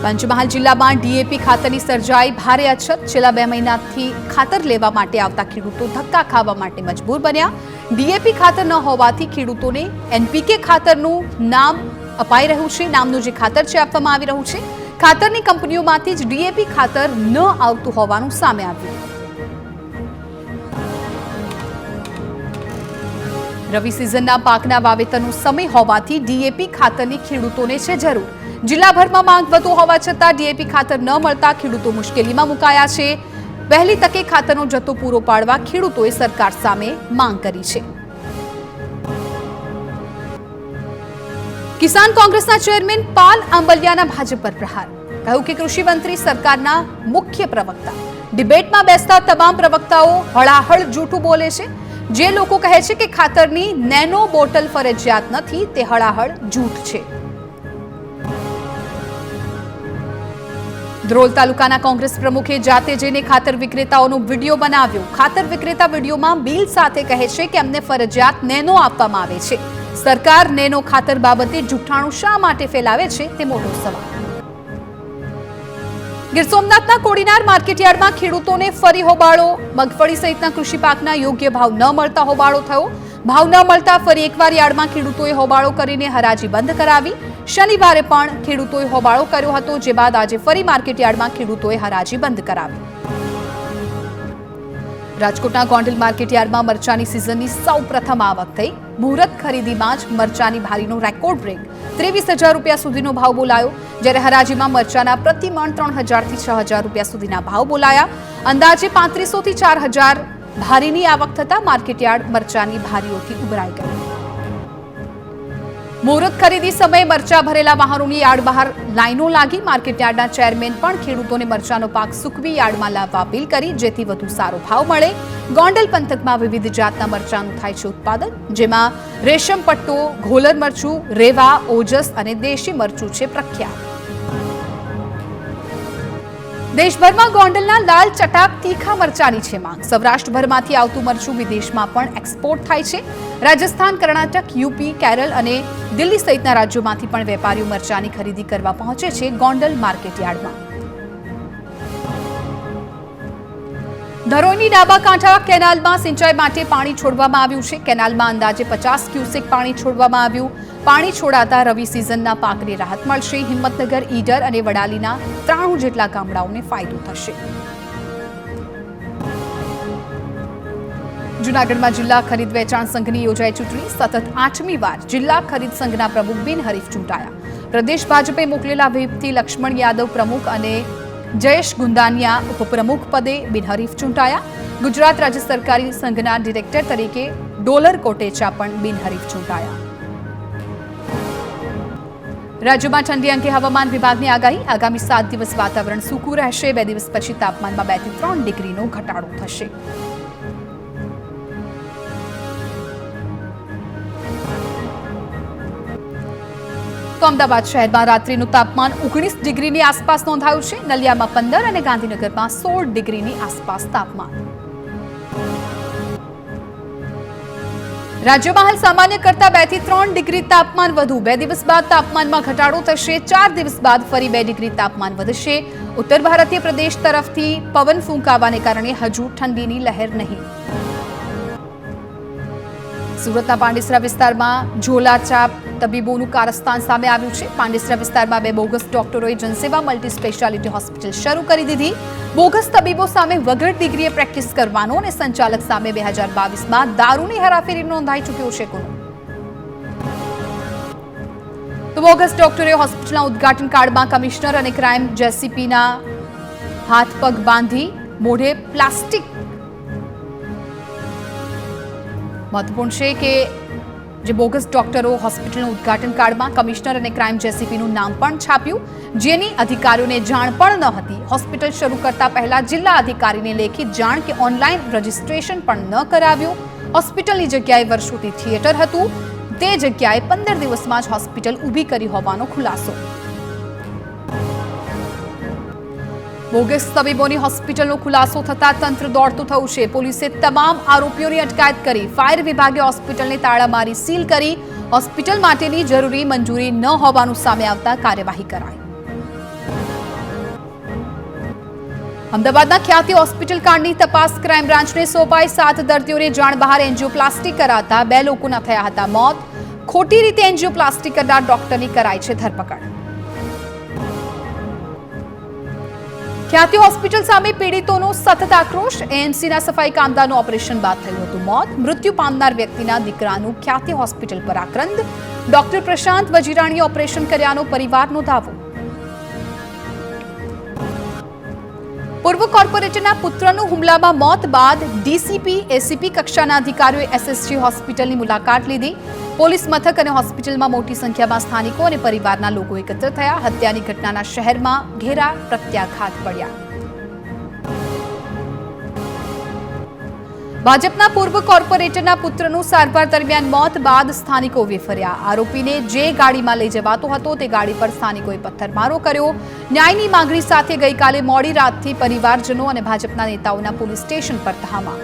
પંચમહાલ જિલ્લામાં ડીએપી ખાતરની સર્જાઈ ભારે અછત. છેલ્લા 2 મહિનાથી ખાતર લેવા માટે આવતા ખેડૂતો ધક્કા ખાવા માટે મજબૂર બન્યા. ડીએપી ખાતર ન હોવાથી ખેડૂતોને એનપીકે ખાતરનું નામ અપાઈ રહ્યું છે. નામનું જે ખાતર છે આપવામાં આવી રહ્યું છે. ખાતરની કંપનીઓમાંથી જ ડીએપી ખાતર ન આવતું હોવાનું સામે આવ્યું. રવિ સિઝનના પાકના વાવેતરનો સમય હોવાથી ડીએપી ખાતરની ખેડૂતોને છે જરૂર. જિલ્લાભરમાં માંગ વધુ હોવા છતાં ડીએપી ખાતર ન મળતા ખેડૂતો મુશ્કેલીમાં મુકાયા છે. વહેલી તકે ખાતરનો જથ્થો પૂરો પાડવા ખેડૂતોએ સરકાર સામે માંગ કરી છે. કિસાન કોંગ્રેસના ચેરમેન પાલ આંબલિયાના ભાજપ પર પ્રહાર. કહ્યું કે કૃષિ મંત્રી સરકારના મુખ્ય પ્રવક્તા. ડિબેટમાં બેસતા તમામ પ્રવક્તાઓ હળાહળ જૂઠું બોલે છે. જે લોકો કહે છે કે ખાતરની નેનો બોટલ ફરજિયાત નથી, તે હળાહળ જૂઠ છે. ધ્રોલ તાલુકાના કોંગ્રેસ પ્રમુખે જાતે જઈને ખાતર વિક્રેતાઓનો વિડીયો બનાવ્યો. ખાતર વિક્રેતા વિડીયોમાં બિલ સાથે કહે છે કે અમને ફરજિયાત નેનો આપવામાં આવે છે. સરકાર નેનો ખાતર બાબતે જૂઠાણું શા માટે ફેલાવે છે તે મોટો સવાલ. ગીર સોમનાથના કોડીનાર માર્કેટયાર્ડમાં ખેડૂતોને ફરી હોબાળો. મગફળી સહિતના કૃષિ પાકના યોગ્ય ભાવ ન મળતા હોબાળો થયો. ભાવ ન મળતા ફરી એકવાર યાર્ડમાં ખેડૂતોએ હોબાળો કરીને હરાજી બંધ કરાવી. શનિવારે પણ ખેડૂતોએ હોબાળો કર્યો હતો, જે બાદ આજે ફરી માર્કેટયાર્ડમાં ખેડૂતોએ હરાજી બંધ કરાવી. રાજકોટના ગોંડલ માર્કેટયાર્ડમાં મરચાની સિઝનની સૌપ્રથમ આવક થઈ. મુહૂર્ત ખરીદીમાં જ મરચાની ભારીનો રેકોર્ડ બ્રેક. 23,000 રૂપિયા સુધીનો ભાવ બોલાયો, જ્યારે હરાજીમાં મરચાના પ્રતિ મણ 3,000 થી 6,000 રૂપિયા સુધીના ભાવ બોલાયા. અંદાજે 3500 થી 4,000 ભારીની આવક થતા માર્કેટયાર્ડ મરચાની ભારીઓથી ઉભરાઈ ગયું. મુહૂર્ત ખરીદી સમયે મરચા ભરેલા વાહનોની યાર્ડ બહાર લાઈનો લાગી. માર્કેટયાર્ડના ચેરમેન પણ ખેડૂતોને મરચાનો પાક સૂકવી યાર્ડમાં લાવવા અપીલ કરી, જેથી વધુ સારો ભાવ મળે. ગોંડલ પંથકમાં વિવિધ જાતના મરચાનું થાય છે ઉત્પાદન, જેમાં રેશમ પટ્ટો, ઘોલર મરચું, રેવા, ઓજસ અને દેશી મરચું છે પ્રખ્યાત. દેશભરમાં ગોંડલના લાલ ચટાક તીખા મરચાની છે માંગ. સૌરાષ્ટ્રભરમાંથી આવતું મરચું વિદેશમાં પણ એક્સપોર્ટ થાય છે. રાજસ્થાન, કર્ણાટક, યુપી, કેરળ અને દિલ્હી સહિતના રાજ્યોમાંથી પણ વેપારીઓ મરચાની ખરીદી કરવા પહોંચે છે ગોંડલ માર્કેટયાર્ડમાં. ધરોઈની ડાબા કાંઠા કેનાલમાં સિંચાઈ માટે પાણી છોડવામાં આવ્યું છે. કેનાલમાં અંદાજે 50 ક્યુસેક પાણી છોડવામાં આવ્યું. પાણી છોડાતા રવિ સિઝનના પાકને રાહત મળશે. હિંમતનગર, ઈડર અને વડાલીના 93 જેટલા ગામડાઓને ફાયદો થશે. જૂનાગઢમાં જિલ્લા ખરીદ વેચાણ સંઘની યોજાઈ ચૂંટણી. સતત 8મી વાર જિલ્લા ખરીદ સંઘના પ્રમુખ બિનહરીફ ચૂંટાયા. પ્રદેશ ભાજપે મોકલેલા વ્હીપથી લક્ષ્મણ યાદવ પ્રમુખ અને જયેશ ગુંદાનિયા ઉપપ્રમુખ પદે બિનહરીફ ચૂંટાયા. ગુજરાત રાજ્ય સરકારી સંઘના ડિરેક્ટર તરીકે ડોલર કોટેચા પણ બિનહરીફ ચૂંટાયા. રાજ્યમાં ઠંડી અંગે હવામાન વિભાગની આગાહી. આગામી 7 દિવસ વાતાવરણ સૂકું રહેશે. 2 દિવસ પછી તાપમાનમાં 2 થી 3 ડિગ્રીનો ઘટાડો થશે. તો અમદાવાદ શહેરમાં રાત્રિનું તાપમાન 19 ડિગ્રીની આસપાસ નોંધાયું છે. નલિયામાં 15 અને ગાંધીનગરમાં 16 ડિગ્રીની આસપાસ તાપમાન. રાજ્યમાં હાલ સામાન્ય કરતા 2 થી 3 ડિગ્રી તાપમાન વધુ. 2 દિવસ બાદ તાપમાનમાં ઘટાડો થશે. 4 દિવસ બાદ ફરી 2 ડિગ્રી તાપમાન વધશે. ઉત્તર ભારતીય પ્રદેશ તરફથી પવન ફૂંકાવાને કારણે હજુ ઠંડીની લહેર નહીં. સુરતના પાંડેસરા વિસ્તારમાં ઝોલાચાપ તબીબોનું કારસ્તાન સામે આવ્યું છે. પાંડેસરા વિસ્તારમાં 2 બોગસ ડોક્ટરોએ જનસેવા મલ્ટી સ્પેશિયાલિટી હોસ્પિટલ શરૂ કરી દીધી. બોગસ તબીબો સામે વગર ડિગ્રીએ પ્રેક્ટિસ કરવાનો અને સંચાલક સામે 2022માં દારૂની હેરાફેરી નોંધાઈ ચૂક્યો છે ગુનો. તો બોગસ ડોક્ટરે હોસ્પિટલના ઉદ્ઘાટન કાર્ડમાં કમિશનર અને ક્રાઇમ જેસીપીના હાથ પગ બાંધી મોઢે પ્લાસ્ટિક. મહત્વપૂર્ણ છે કે જે બોગસ ડોક્ટરો હોસ્પિટલનું ઉદ્ઘાટન કાર્ડમાં કમિશનર અને ક્રાઇમ જેસીપીનું નામ પણ છાપ્યું, જેની અધિકારીઓને જાણ પણ ન હતી. હોસ્પિટલ શરૂ કરતા પહેલા જિલ્લા અધિકારીને લેખિત જાણ કે ઓનલાઈન રજીસ્ટ્રેશન પણ ન કરાવ્યું. હોસ્પિટલની જગ્યાએ વર્ષોથી થિયેટર હતું, તે જગ્યાએ 15 દિવસમાં જ હોસ્પિટલ ઊભી કરી હોવાનો ખુલાસો. બોગસ તબીબોની હોસ્પિટલનો ખુલાસો થતા તંત્ર દોડતું થયું છે. પોલીસે તમામ આરોપીઓની અટકાયત કરી. ફાયર વિભાગે હોસ્પિટલને તાળા મારી સીલ કરી. હોસ્પિટલ માટેની જરૂરી મંજૂરી ન હોવાનું સામે આવતા કાર્યવાહી કરાઈ. અમદાવાદના ખ્યાતિ હોસ્પિટલ કાંડની તપાસ ક્રાઇમ બ્રાન્ચને સોંપાઈ 7 દર્દીઓને જાણ બહાર એન્જિયોપ્લાસ્ટી કરાતા 2 લોકોના થયા હતા મોત. ખોટી રીતે એન્જિયોપ્લાસ્ટી કરનાર ડોક્ટરની કરાઈ છે ધરપકડ. ખ્યાતિ હોસ્પિટલ સામે પીડિતોનો સતત આક્રોશ. એએમસીના સફાઈ કામદારનું ઓપરેશન બાદ થયું હતું મોત. મૃત્યુ પામનાર વ્યક્તિના દીકરાનું ખ્યાતિ હોસ્પિટલ પર આક્રંદ. ડોક્ટર પ્રશાંત વજીરાણીએ ઓપરેશન કર્યાનો પરિવારનો દાવો. પૂર્વ કોર્પોરેટરના પુત્રનું હુમલામાં મોત બાદ ડીસીપી એસીપી કક્ષાના અધિકારીઓએ એસએસજી હોસ્પિટલની મુલાકાત લીધી. પોલીસ મથક અને હોસ્પિટલમાં મોટી સંખ્યામાં સ્થાનિકો અને પરિવારના લોકો એકત્ર થયા. હત્યાની ઘટનાના શહેરમાં ઘેરા પ્રત્યાઘાત પડ્યા. ભાજપના પૂર્વ કોર્પોરેટરના પુત્રનું સારવાર દરમિયાન મોત બાદ સ્થાનિકો વેફર્યા. આરોપીને જે ગાડીમાં લઈ જવાતો હતો તે ગાડી પર સ્થાનિકોએ પથ્થરમારો કર્યો. ન્યાયની માંગણી સાથે ગઈકાલે મોડી રાતથી પરિવારજનો અને ભાજપના નેતાઓના પોલીસ સ્ટેશન પર ધામા.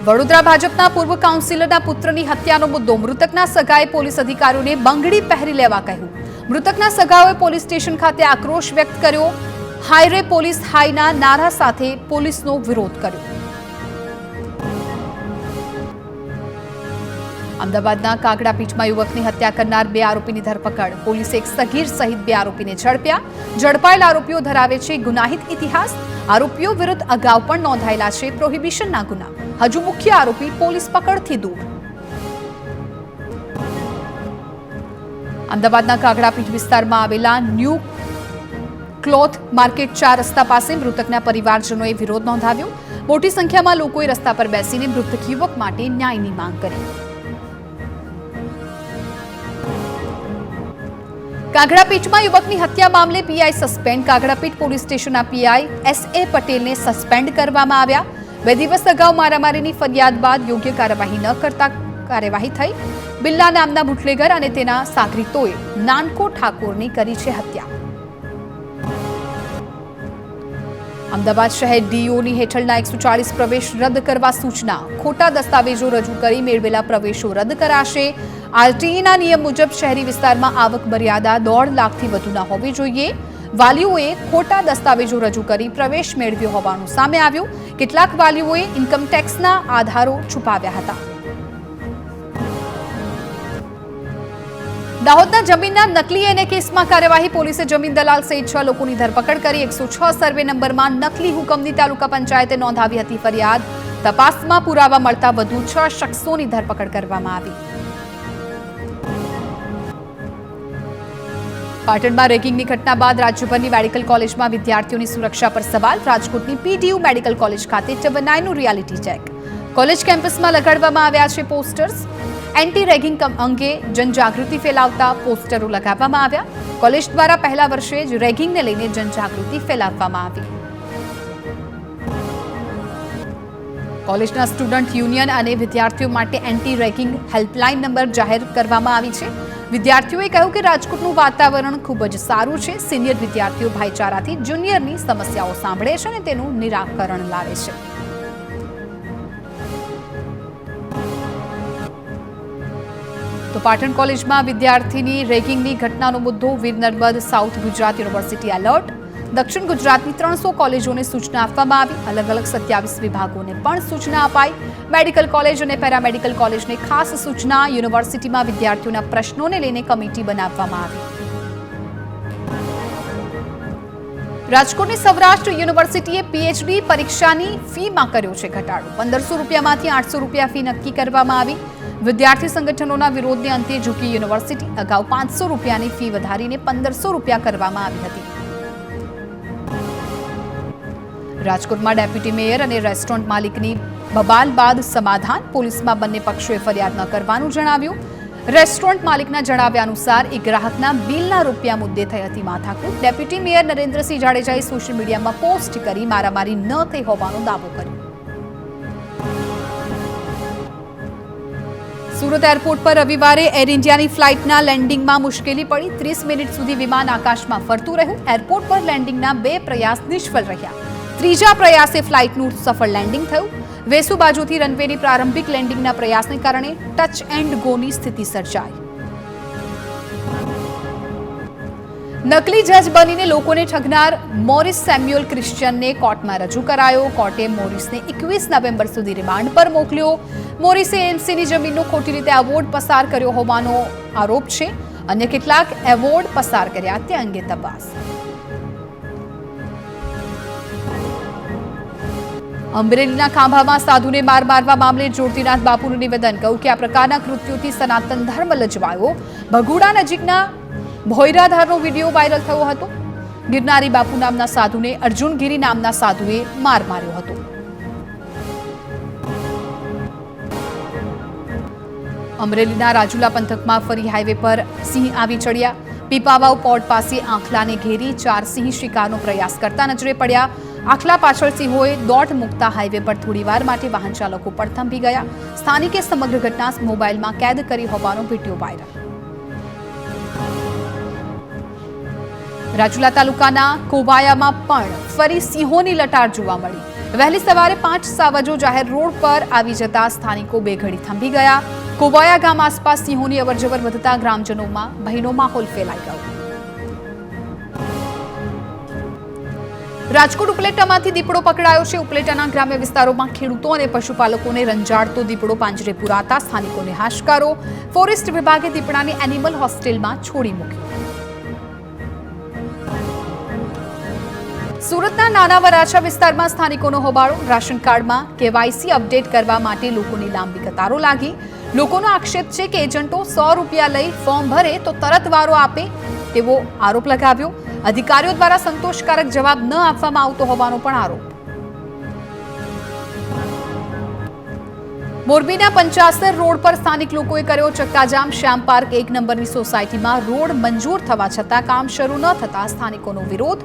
વડોદરા ભાજપના પૂર્વ કાઉન્સિલરના પુત્રની હત્યાનો મુદ્દો. મૃતકના સગાએ પોલીસ અધિકારીઓને બંગડી પહેરી લેવા કહ્યું. મૃતકના સગાઓએ પોલીસ સ્ટેશન ખાતે આક્રોશ વ્યક્ત કર્યો. હાઈરે પોલીસ હાઈના નારા સાથે પોલીસનો વિરોધ કર્યો. અમદાવાદના કાગડાપીઠમાં યુવકની હત્યા કરનાર 2 આરોપીની ધરપકડ. પોલીસે એક સગીર સહિત 2 આરોપીને ઝડપ્યા. ઝડપાયેલા આરોપીઓ ધરાવે છે ગુનાહિત ઇતિહાસ. આરોપીઓ વિરુદ્ધ અગાઉ પણ નોંધાયેલા છે પ્રોહિબિશનના ગુના. હજુ મુખ્ય આરોપી પોલીસ પકડથી દૂર. અમદાવાદના કાગડાપીઠ વિસ્તારમાં આવેલા ન્યૂ ક્લોથ માર્કેટ 4 રસ્તા પાસે મૃતકના પરિવારજનોએ વિરોધ નોંધાવ્યો. મોટી સંખ્યામાં લોકોએ રસ્તા પર બેસીને મૃતક યુવક માટે ન્યાયની માંગ કરી. કાગડાપીઠમાં યુવકની હત્યા મામલે પીઆઈ સસ્પેન્ડ. કાગડાપીઠ પોલીસ સ્ટેશનના પીઆઈ એસએ પટેલને સસ્પેન્ડ કરવામાં આવ્યા. 2 દિવસ અગાઉ મારામારીની ફરિયાદ બાદ યોગ્ય કાર્યવાહી ન કરતા કાર્યવાહી થઈ. બિલ્લા નામના બુટલેગર અને તેના સાગરીતોએ નાનકો ઠાકોરની કરી છે હત્યા. અમદાવાદ શહેર ડીઓની હેઠળના 140 પ્રવેશ રદ કરવા સૂચના. ખોટા દસ્તાવેજો રજૂ કરી મેળવેલા પ્રવેશો રદ કરાશે. આરટીઈના નિયમ મુજબ શહેરી વિસ્તારમાં આવક મર્યાદા 1.5 લાખથી વધુ ન હોવી જોઈએ. વાલીઓએ ખોટા દસ્તાવેજો રજૂ કરી પ્રવેશ મેળવ્યો હોવાનું સામે આવ્યું. કેટલાક વાલીઓએ ઇન્કમટેક્સના આધારો છુપાવ્યા હતા. દાહોદના જમીનના નકલી એને કેસમાં કાર્યવાહી. પોલીસે જમીન દલાલ સહિત 6 લોકોની ધરપકડ કરી. 106 સર્વે નંબરમાં નકલી હુકમની તાલુકા પંચાયતે નોંધાવી હતી ફરિયાદ. તપાસમાં પુરાવા મળતા વધુ 6 શખ્સોની ધરપકડ કરવામાં આવી. પાટણમાં રેગિંગની ઘટના બાદ રાજ્યભરની મેડિકલ કોલેજમાં વિદ્યાર્થીઓની સુરક્ષા પર સવાલ. રાજકોટની પીટીયુ મેડિકલ કોલેજ ખાતે ચવનાઈનું રિયાલિટી ચેક. કોલેજ કેમ્પસમાં લગાડવામાં આવ્યા છે પોસ્ટર્સ. એન્ટી રેગિંગ અંગે જનજાગૃતિ ફેલાવતા પોસ્ટરો લગાવવામાં આવ્યા. કોલેજ દ્વારા પહેલા વર્ષે જ રેગિંગને લઈને જનજાગૃતિ ફેલાવવામાં આવી. કોલેજના સ્ટુડન્ટ યુનિયન અને વિદ્યાર્થીઓ માટે એન્ટી રેગિંગ હેલ્પલાઇન નંબર જાહેર કરવામાં આવી છે. વિદ્યાર્થીઓએ કહ્યું કે રાજકોટનું વાતાવરણ ખૂબ જ સારું છે. સિનિયર વિદ્યાર્થીઓ ભાઈચારાથી જુનિયરની સમસ્યાઓ સાંભળે છે અને તેનું નિરાકરણ લાવે છે. તો પાટણ કોલેજમાં વિદ્યાર્થીની રેગિંગની ઘટનાનો મુદ્દો. Veer Narmad South Gujarat University alert. દક્ષિણ ગુજરાતની 300 કોલેજોને સૂચના આપવામાં આવી. અલગ અલગ 27 વિભાગોને પણ સૂચના અપાઈ. મેડિકલ કોલેજ અને પેરામેડિકલ કોલેજને ખાસ સૂચના. યુનિવર્સિટીમાં વિદ્યાર્થીઓના પ્રશ્નોને લઈને કમિટી બનાવવામાં આવી. રાજકોટની સૌરાષ્ટ્ર યુનિવર્સિટીએ પીએચડી પરીક્ષાની ફીમાં કર્યો છે ઘટાડો. 1500 રૂપિયામાંથી 800 રૂપિયા ફી નક્કી કરવામાં આવી. વિદ્યાર્થી સંગઠનોના વિરોધને અંતે ઝૂકી યુનિવર્સિટી. અગાઉ 500 રૂપિયાની ફી વધારીને 1500 રૂપિયા કરવામાં આવી હતી. રાજકોટમાં ડેપ્યુટી મેયર અને રેસ્ટોરન્ટ માલિકની બબાલ બાદ સમાધાન. પોલીસમાં બંને પક્ષોએ ફરિયાદ ન કરવાનું જણાવ્યું. રેસ્ટોરન્ટ માલિકના જણાવ્યા અનુસાર એક ગ્રાહકના બિલના રૂપિયા મુદ્દે થઈ હતી માથાકૂટ. ડેપ્યુટી મેયર નરેન્દ્રસિંહ જાડેજાએ સોશિયલ મીડિયામાં પોસ્ટ કરી મારામારી ન થઈ હોવાનો દાવો કર્યો. સુરત એરપોર્ટ પર રવિવારે એર ઇન્ડિયાની ફ્લાઇટના લેન્ડિંગમાં મુશ્કેલી પડી. 30 મિનિટ સુધી વિમાન આકાશમાં ફરતું રહ્યું. એરપોર્ટ પર લેન્ડિંગના 2 પ્રયાસ નિષ્ફળ રહ્યા. ત્રીજા પ્રયાસે ફ્લાઇટનું સફળ લેન્ડિંગ થયું. વેસુ બાજુથી રનવેની પ્રારંભિક લેન્ડિંગના પ્રયાસને કારણે ટચ એન્ડ ગોની સ્થિતિ સર્જાઈ. નકલી જજ બનીને લોકોને ઠગનાર મોરિસ સેમ્યુઅલ ક્રિશ્ચિયનને કોર્ટમાં રજૂ કરાયો. કોર્ટે મોરિસને 21 નવેમ્બર સુધી રિમાન્ડ પર મોકલ્યો. મોરિસે એએમસીની જમીનનો ખોટી રીતે એવોર્ડ પસાર કર્યો હોવાનો આરોપ છે. અન્ય કેટલાક એવોર્ડ પસાર કર્યા તે અંગે તપાસ. અમરેલીના ખાંભામાં સાધુને માર મારવા મામલે જ્યોતિનાથ બાપુનું નિવેદન. કહ્યું કે આ પ્રકારના કૃત્યોથી સનાતન ધર્મ લજવાયો. ભગુડા નજીકના ભોયરાધારનો વિડીયો વાયરલ થયો હતો. ગિરનારી બાપુ નામના સાધુને અર્જુનગીરી નામના સાધુએ માર માર્યો હતો. અમરેલીના રાજુલા પંથકમાં ફરી હાઈવે પર સિંહ આવી ચડ્યા. પીપાવાવ પોર્ટ પાસે આંખલાને ઘેરી 4 સિંહ શિકારનો પ્રયાસ કરતા નજરે પડ્યા. આંખલા પાછળ સિંહોએ દોટ મૂકતા હાઈવે પર થોડીવાર માટે વાહન ચાલકો પણ થંભી ગયા. સ્થાનિકે સમગ્ર ઘટના મોબાઈલમાં કેદ કરી હોવાનો વિડીયો વાયરલ. રાજુલા તાલુકાના કોવાયામાં પણ ફરી સિંહોની લટાર જોવા મળી. વહેલી સવારે 5 સાવજો જાહેર રોડ પર આવી જતા સ્થાનિકો બે ઘડી થંભી ગયા. કોવાયા ગામ આસપાસ સિંહોની અવરજવર વધતા ગ્રામજનોમાં ભયનો માહોલ ફેલાઈ ગયો. રાજકોટ ઉપલેટામાંથી દીપડો પકડાયો છે. ઉપલેટાના ગ્રામ્ય વિસ્તારોમાં ખેડૂતો અને પશુપાલકોને રંજાડતો દીપડો પાંજરે પુરાતા સ્થાનિકોને હાશકારો. ફોરેસ્ટ વિભાગે દીપડાને એનિમલ હોસ્ટેલમાં છોડી મૂક્યો. સુરતના નાના વરાછા વિસ્તારમાં સ્થાનિકોનો હોબાળો. રાશન કાર્ડમાં કેવાયસી અપડેટ કરવા માટે લોકોની લાંબી કતારો લાગી. લોકોનો આક્ષેપ છે કે એજન્ટો 100 રૂપિયા લઈ ફોર્મ ભરે તો તરત વારો આપે તેવો આરોપ લગાવ્યો. અધિકારીઓ દ્વારા સંતોષકારક જવાબ ન આપવામાં આવતો હોવાનો પણ આરોપ. મોરબીના 75 રોડ પર સ્થાનિક લોકોએ કર્યો ચક્કાજામ. શ્યામ પાર્ક 1 નંબરની સોસાયટીમાં રોડ મંજૂર થવા છતાં કામ શરૂ ન થતા સ્થાનિકોનો વિરોધ.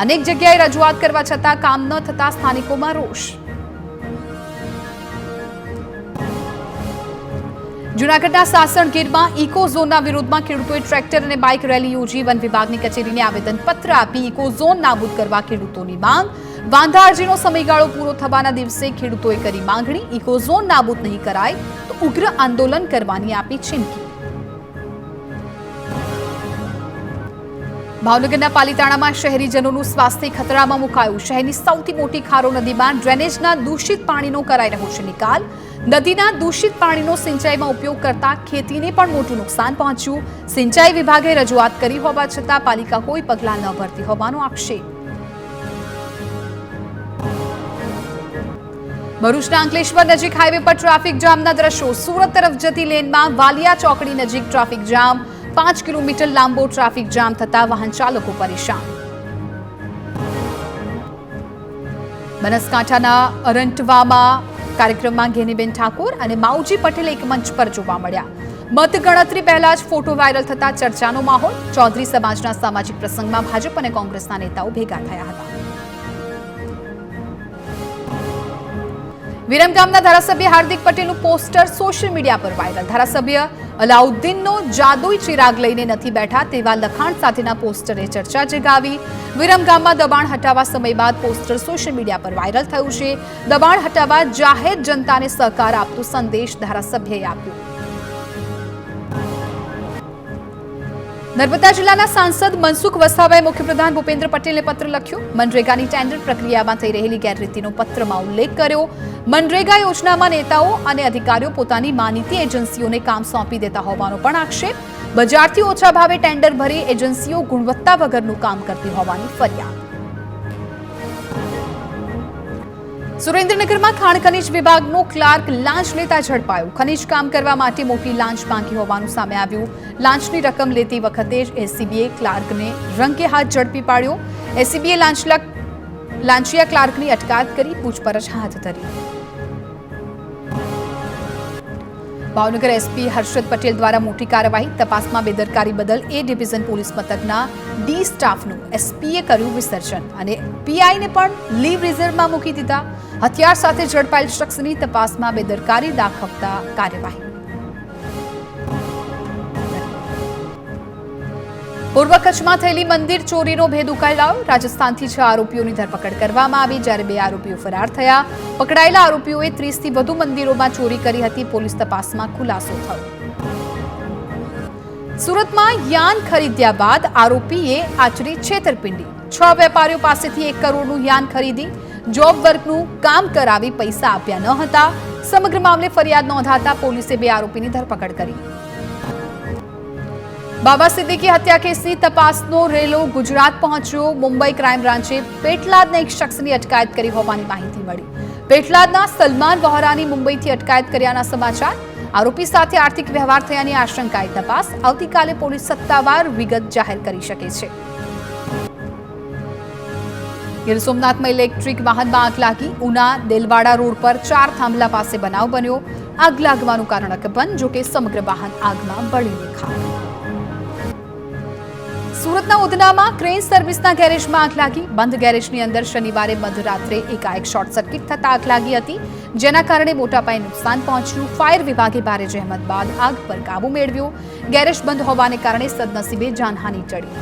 અનેક જગ્યાએ રજૂઆત કરવા છતાં કામ ન થતા સ્થાનિકોમાં રોષ. જૂનાગઢના સાસણગીરમાં ઇકો ઝોનના વિરોધમાં ખેડૂતોએ ટ્રેક્ટર અને બાઇક રેલી યોજી. વન વિભાગની કચેરીને આવેદનપત્ર આપી ઇકો ઝોન નાબૂદ કરવા ખેડૂતોની માંગ. વાંધા અરજીનો સમયગાળો પૂરો થવાના દિવસે ખેડૂતોએ કરી માંગણી. ઇકો ઝોન નાબૂદ નહીં કરાય તો ઉગ્ર આંદોલન કરવાની આપી ચીમકી. ભાવનગરના પાલીતાણામાં શહેરીજનોનું સ્વાસ્થ્ય ખતરામાં મુકાયું. શહેરની સૌથી મોટી ખારો નદીમાં ડ્રેનેજના દૂષિત પાણીનો કરાઈ રહ્યો છે નિકાલ. નદીના દૂષિત પાણીનો સિંચાઈમાં ઉપયોગ કરતા ખેતીને પણ મોટું નુકસાન પહોંચ્યું. સિંચાઈ વિભાગે રજૂઆત કરી હોવા છતાં પાલિકા કોઈ પગલાં ન ભરતી હોવાનો આક્ષેપ. ભરૂચના અંકલેશ્વર નજીક હાઈવે પર ટ્રાફિક જામના દ્રશ્યો. સુરત તરફ જતી લેનમાં વાલિયા ચોકડી નજીક ટ્રાફિક જામ. 5 કિલોમીટર લાંબો ટ્રાફિક જામ થતા વાહન ચાલકો પરેશાન. બનાસકાંઠાના અરંટવામાં કાર્યક્રમમાં ગેનીબેન ઠાકોર અને માવજી પટેલ એક મંચ પર જોવા મળ્યા. મતગણતરી પહેલા જ ફોટો વાયરલ થતા ચર્ચાનો માહોલ. ચૌધરી સમાજના સામાજિક પ્રસંગમાં ભાજપ અને કોંગ્રેસના નેતાઓ ભેગા થયા હતા. વિરમગામના ધારાસભ્ય હાર્દિક પટેલનું પોસ્ટર સોશિયલ મીડિયા પર વાયરલ. ધારાસભ્ય અલાઉદ્દીનનો જાદુઈ ચિરાગ લઈને નથી બેઠા તેવા લખાણ સાથેના પોસ્ટરે ચર્ચા જગાવી. વિરમગામમાં દબાણ હટાવવા સમય બાદ પોસ્ટર સોશિયલ મીડિયા પર વાયરલ થયું છે. દબાણ હટાવવા જાહેર જનતાને સહકાર આપતો સંદેશ ધારાસભ્યએ આપ્યો. નર્મદા જિલ્લાના સાંસદ મનસુખ વસાવાએ મુખ્યપ્રધાન ભૂપેન્દ્ર પટેલને પત્ર લખ્યો. મનરેગાની ટેન્ડર પ્રક્રિયામાં થઈ રહેલી ગેરરીતિનો પત્રમાં ઉલ્લેખ કર્યો. મનરેગા યોજનામાં નેતાઓ અને અધિકારીઓ પોતાની માનીતી એજન્સીઓને કામ સોંપી દેતા હોવાનો પણ આક્ષેપ. બજારથી ઓછા ભાવે ટેન્ડર ભરી એજન્સીઓ ગુણવત્તા વગરનું કામ કરતી હોવાની ફરિયાદ. સુરેન્દ્રનગરમાં ખાણ ખનીજ વિભાગનો ક્લાર્ક લાંચ લેતા ઝડપાયો. ખનીજ કામ કરવા માટે મોટી લાંચ માંગી હોવાનું સામે આવ્યું. લાંચની રકમ લેતી વખતે જ એસીબીએ ક્લાર્કને રંગે હાથ ઝડપી પાડ્યો. એસીબીએ લાંચિયા ક્લાર્કની અટકાયત કરી પૂછપરછ હાથ ધરી. ભાવનગર એસપી હર્ષદ પટેલ દ્વારા મોટી કાર્યવાહી. તપાસમાં બેદરકારી બદલ એ ડિવિઝન પોલીસ મથકના ડી સ્ટાફનું એસપીએ કર્યું વિસર્જન અને પીઆઈને પણ લીવ રિઝર્વમાં મૂકી દીધા. હથિયાર સાથે ઝડપાયેલ શખ્સની તપાસમાં બેદરકારી દાખવતા કાર્યવાહી. પૂર્વ કચ્છમાં થયેલી મંદિર ચોરીનો ભેદ ઉકેલાયો. રાજસ્થાનથી 6 આરોપીઓની ધરપકડ કરવામાં આવી જ્યારે 2 આરોપીઓ ફરાર થયા. પકડાયેલા આરોપીઓએ 30થી વધુ મંદિરોમાં ચોરી કરી હતી. પોલીસ તપાસમાં ખુલાસો થયો. સુરતમાં યાન ખરીદ્યા બાદ આરોપીએ આચરી છેતરપિંડી 6 વેપારીઓ પાસેથી 1 કરોડનું યાન ખરીદી જોબ વર્કનું કામ કરાવી પૈસા આપ્યા ન હતા. સમગ્ર મામલે ફરિયાદ નોંધાતા પોલીસે 2 આરોપીની ધરપકડ કરી. બાબા સિદ્દીકી હત્યા કેસની તપાસનો રેલો ગુજરાત પહોંચ્યો. મુંબઈ ક્રાઇમ બ્રાન્ચે પેટલાદના એક શખ્સની અટકાયત કરી હોવાની માહિતી મળી. પેટલાદના સલમાન વહોરાની મુંબઈથી અટકાયત કર્યાના સમાચાર. આરોપી સાથે આર્થિક વ્યવહાર થયાની આશંકાએ તપાસ. આવતીકાલે પોલીસ સત્તાવાર વિગત જાહેર કરી શકે છે. ગીર સોમનાથમાં ઇલેક્ટ્રિક વાહનમાં આગ લાગી. ઉના દેલવાડા રોડ પર 4 થાંભલા પાસે બનાવ બન્યો. આગ લાગવાનું કારણ અકબંધ, જોકે સમગ્ર વાહન આગમાં બળીને ખાક. સુરતના ઉધનામાં ક્રેન સર્વિસના ગેરેજમાં આગ લાગી. બંધ ગેરેજની અંદર શનિવારે મધરાત્રે એકાએક શોર્ટ સર્કિટ થતા આગ લાગી હતી, જેના કારણે મોટા પાયે નુકસાન પહોંચ્યું. ફાયર વિભાગે ભારે જહેમત બાદ આગ પર કાબુ મેળવ્યો. ગેરેજ બંધ હોવાને કારણે સદનસીબે જાનહાનિ ટળી.